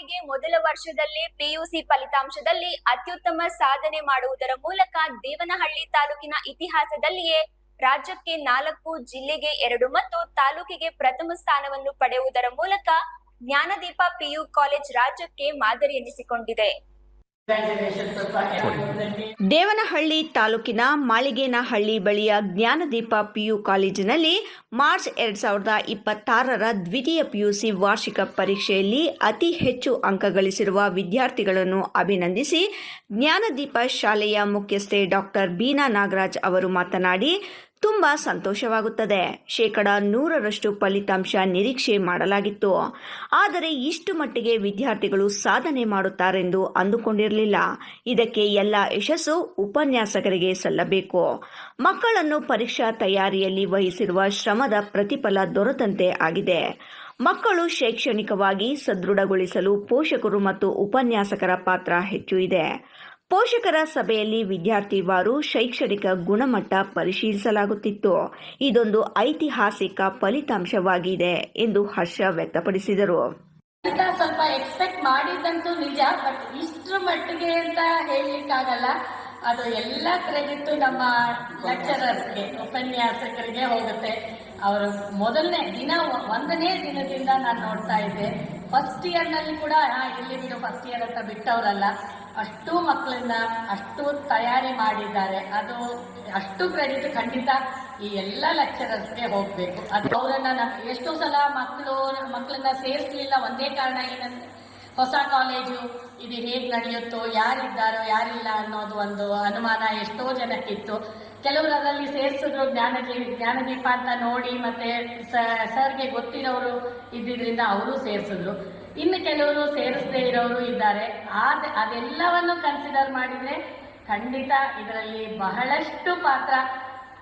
ಶಾಲೆಗೆ ಮೊದಲ ವರ್ಷದಲ್ಲೇ ಪಿಯುಸಿ ಫಲಿತಾಂಶದಲ್ಲಿ ಅತ್ಯುತ್ತಮ ಸಾಧನೆ ಮಾಡುವುದರ ಮೂಲಕ ದೇವನಹಳ್ಳಿ ತಾಲೂಕಿನ ಇತಿಹಾಸದಲ್ಲಿಯೇ ರಾಜ್ಯಕ್ಕೆ 4, ಜಿಲ್ಲೆಗೆ 2 ಮತ್ತು ತಾಲೂಕಿಗೆ ಪ್ರಥಮ ಸ್ಥಾನವನ್ನು ಪಡೆಯುವುದರ ಮೂಲಕ ಜ್ಞಾನದೀಪ ಪಿಯು ಕಾಲೇಜ್ ರಾಜ್ಯಕ್ಕೆ ಮಾದರಿ ಎನಿಸಿಕೊಂಡಿದೆ. ದೇವನಹಳ್ಳಿ ತಾಲೂಕಿನ ಮಾಳಿಗೇನಹಳ್ಳಿ ಬಳಿಯ ಜ್ಞಾನದೀಪ ಪಿಯು ಕಾಲೇಜಿನಲ್ಲಿ ಮಾರ್ಚ್ 2026ರ ದ್ವಿತೀಯ ಪಿಯುಸಿ ವಾರ್ಷಿಕ ಪರೀಕ್ಷೆಯಲ್ಲಿ ಅತಿ ಹೆಚ್ಚು ಅಂಕ ಗಳಿಸಿರುವ ವಿದ್ಯಾರ್ಥಿಗಳನ್ನು ಅಭಿನಂದಿಸಿ ಜ್ಞಾನದೀಪ ಶಾಲೆಯ ಮುಖ್ಯಸ್ಥೆ ಡಾಕ್ಟರ್ ಬೀನಾ ನಾಗರಾಜ್ ಅವರು ಮಾತನಾಡಿ, ತುಂಬಾ ಸಂತೋಷವಾಗುತ್ತದೆ. 100% ಫಲಿತಾಂಶ ನಿರೀಕ್ಷೆ ಮಾಡಲಾಗಿತ್ತು. ಆದರೆ ಇಷ್ಟು ಮಟ್ಟಿಗೆ ವಿದ್ಯಾರ್ಥಿಗಳು ಸಾಧನೆ ಮಾಡುತ್ತಾರೆಂದು ಅಂದುಕೊಂಡಿರಲಿಲ್ಲ. ಇದಕ್ಕೆ ಎಲ್ಲ ಯಶಸ್ಸು ಉಪನ್ಯಾಸಕರಿಗೆ ಸಲ್ಲಬೇಕು. ಮಕ್ಕಳನ್ನು ಪರೀಕ್ಷಾ ತಯಾರಿಯಲ್ಲಿ ವಹಿಸಿರುವ ಶ್ರಮದ ಪ್ರತಿಫಲ ದೊರೆತಂತೆ ಆಗಿದೆ. ಮಕ್ಕಳು ಶೈಕ್ಷಣಿಕವಾಗಿ ಸದೃಢಗೊಳಿಸಲು ಪೋಷಕರು ಮತ್ತು ಉಪನ್ಯಾಸಕರ ಪಾತ್ರ ಹೆಚ್ಚು ಇದೆ. ಪೋಷಕರ ಸಭೆಯಲ್ಲಿ ವಿದ್ಯಾರ್ಥಿವಾರು ಶೈಕ್ಷಣಿಕ ಗುಣಮಟ್ಟ ಪರಿಶೀಲಿಸಲಾಗುತ್ತಿತ್ತು. ಇದೊಂದು ಐತಿಹಾಸಿಕ ಫಲಿತಾಂಶವಾಗಿದೆ ಎಂದು ಹರ್ಷ ವ್ಯಕ್ತಪಡಿಸಿದರು. ಸ್ವಲ್ಪ ಎಕ್ಸ್ಪೆಕ್ಟ್ ಮಾಡಿದಂತೂ ನಿಜ, ಬಟ್ ಇಷ್ಟರ ಮಟ್ಟಿಗೆ ಅಂತ ಹೇಳಲಿಕ್ಕಾಗಲ್ಲ. ಅದು ಎಲ್ಲ ಕ್ರೆಡಿಟ್ ನಮ್ಮ ಲೆಕ್ಚರರ್ಸ್ಗೆ, ಉಪನ್ಯಾಸಕರಿಗೆ ಹೋಗುತ್ತೆ. ಅವರು ಮೊದಲನೇ ದಿನ 1ನೇ ದಿನದಿಂದ ನಾನು ನೋಡ್ತಾ ಇದ್ದೆ. ಫಸ್ಟ್ ಇಯರ್ನಲ್ಲಿ ಕೂಡ ಇಲ್ಲಿ ಬಿಡು ಫಸ್ಟ್ ಇಯರ್ ಅಂತ ಬಿಟ್ಟವರಲ್ಲ, ಅಷ್ಟು ಮಕ್ಕಳನ್ನ ಅಷ್ಟು ತಯಾರಿ ಮಾಡಿದ್ದಾರೆ. ಅದು ಅಷ್ಟು ಕ್ರೆಡಿಟ್ ಖಂಡಿತ ಈ ಎಲ್ಲ ಲೆಕ್ಚರರ್ಸ್ಗೆ ಹೋಗಬೇಕು. ಅದು ಅವರನ್ನ ಎಷ್ಟೋ ಸಲ ಮಕ್ಕಳನ್ನ ಸೇರಿಸಲಿಲ್ಲ. ಒಂದೇ ಕಾರಣ ಏನಂದ್ರೆ ಹೊಸ ಕಾಲೇಜು, ಇದು ಹೇಗೆ ನಡೆಯುತ್ತೋ, ಯಾರಿದ್ದಾರೋ ಯಾರಿಲ್ಲ ಅನ್ನೋದು ಒಂದು ಅನುಮಾನ ಎಷ್ಟೋ ಜನಕ್ಕಿತ್ತು. ಕೆಲವರು ಅದರಲ್ಲಿ ಸೇರಿಸಿದ್ರು, ಜ್ಞಾನದೀಪ ಅಂತ ನೋಡಿ, ಮತ್ತೆ ಸರ್ಗೆ ಗೊತ್ತಿರೋರು ಇದ್ದಿದ್ರಿಂದ ಅವರು ಸೇರಿಸಿದ್ರು. ಇನ್ನು ಕೆಲವರು ಸೇರಿಸದೇ ಇರೋರು ಇದ್ದಾರೆ. ಅದೆಲ್ಲವನ್ನು ಕನ್ಸಿಡರ್ ಮಾಡಿದರೆ ಖಂಡಿತ ಇದರಲ್ಲಿ ಬಹಳಷ್ಟು ಪಾತ್ರ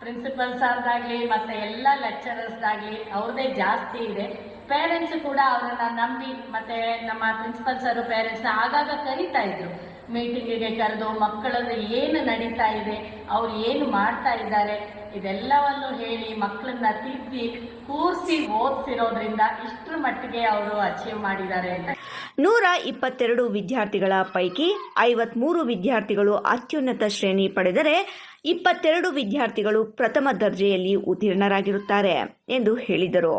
ಪ್ರಿನ್ಸಿಪಲ್ ಸರ್ದಾಗಲಿ ಮತ್ತು ಎಲ್ಲ ಲೆಕ್ಚರರ್ಸ್ದಾಗಲಿ ಅವ್ರದ್ದೇ ಜಾಸ್ತಿ ಇದೆ. ಪೇರೆಂಟ್ಸ್ ಕೂಡ ಅವರನ್ನು ನಂಬಿ, ಮತ್ತು ನಮ್ಮ ಪ್ರಿನ್ಸಿಪಲ್ ಸರ್ ಪೇರೆಂಟ್ಸ್ನ ಆಗಾಗ ಕರೀತಾ ಇದ್ರು ಮೀಟಿಂಗಿಗೆ ಕರೆದು, ಮಕ್ಕಳದ್ದು ಏನು ನಡೀತಾ ಇದೆ, ಅವ್ರು ಏನು ಮಾಡ್ತಾ ಇದ್ದಾರೆ ಇದೆಲ್ಲವನ್ನು ಹೇಳಿ ಮಕ್ಕಳನ್ನ ತಿದ್ದಿ ಕೂರಿಸಿ ಓದಿಸಿರೋದ್ರಿಂದ ಇಷ್ಟರ ಮಟ್ಟಿಗೆ ಅವರು ಅಚೀವ್ ಮಾಡಿದ್ದಾರೆ ಅಂತ. 122 ವಿದ್ಯಾರ್ಥಿಗಳ ಪೈಕಿ 53 ವಿದ್ಯಾರ್ಥಿಗಳು ಅತ್ಯುನ್ನತ ಶ್ರೇಣಿ ಪಡೆದರೆ 22 ವಿದ್ಯಾರ್ಥಿಗಳು ಪ್ರಥಮ ದರ್ಜೆಯಲ್ಲಿ ಉತ್ತೀರ್ಣರಾಗಿರುತ್ತಾರೆ ಎಂದು ಹೇಳಿದರು.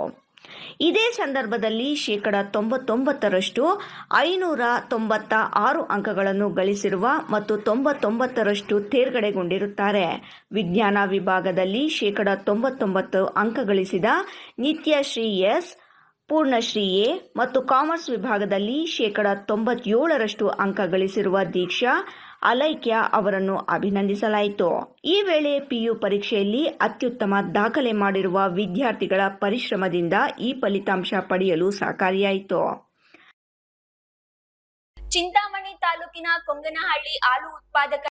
ಇದೇ ಸಂದರ್ಭದಲ್ಲಿ 99%ರಷ್ಟು 596 ಅಂಕಗಳನ್ನು ಗಳಿಸಿರುವ ಮತ್ತು 99ರಷ್ಟು ತೇರ್ಗಡೆಗೊಂಡಿರುತ್ತಾರೆ. ವಿಜ್ಞಾನ ವಿಭಾಗದಲ್ಲಿ 99% ಅಂಕ ಗಳಿಸಿದ ನಿತ್ಯಶ್ರೀ ಎಸ್, ಪೂರ್ಣಶ್ರೀ ಎ ಮತ್ತು ಕಾಮರ್ಸ್ ವಿಭಾಗದಲ್ಲಿ 97ರಷ್ಟು ಅಂಕ ಗಳಿಸಿರುವ ದೀಕ್ಷಾ ಅಲೈಕ್ಯ ಅವರನ್ನು ಅಭಿನಂದಿಸಲಾಯಿತು. ಈ ವೇಳೆ ಪಿಯು ಪರೀಕ್ಷೆಯಲ್ಲಿ ಅತ್ಯುತ್ತಮ ದಾಖಲೆ ಮಾಡಿರುವ ವಿದ್ಯಾರ್ಥಿಗಳ ಪರಿಶ್ರಮದಿಂದ ಈ ಫಲಿತಾಂಶ ಪಡೆಯಲು ಸಹಕಾರಿಯಾಯಿತು. ಚಿಂತಾಮಣಿ ತಾಲೂಕಿನ ಕೊಂಗನಹಳ್ಳಿ ಹಾಲು ಉತ್ಪಾದಕ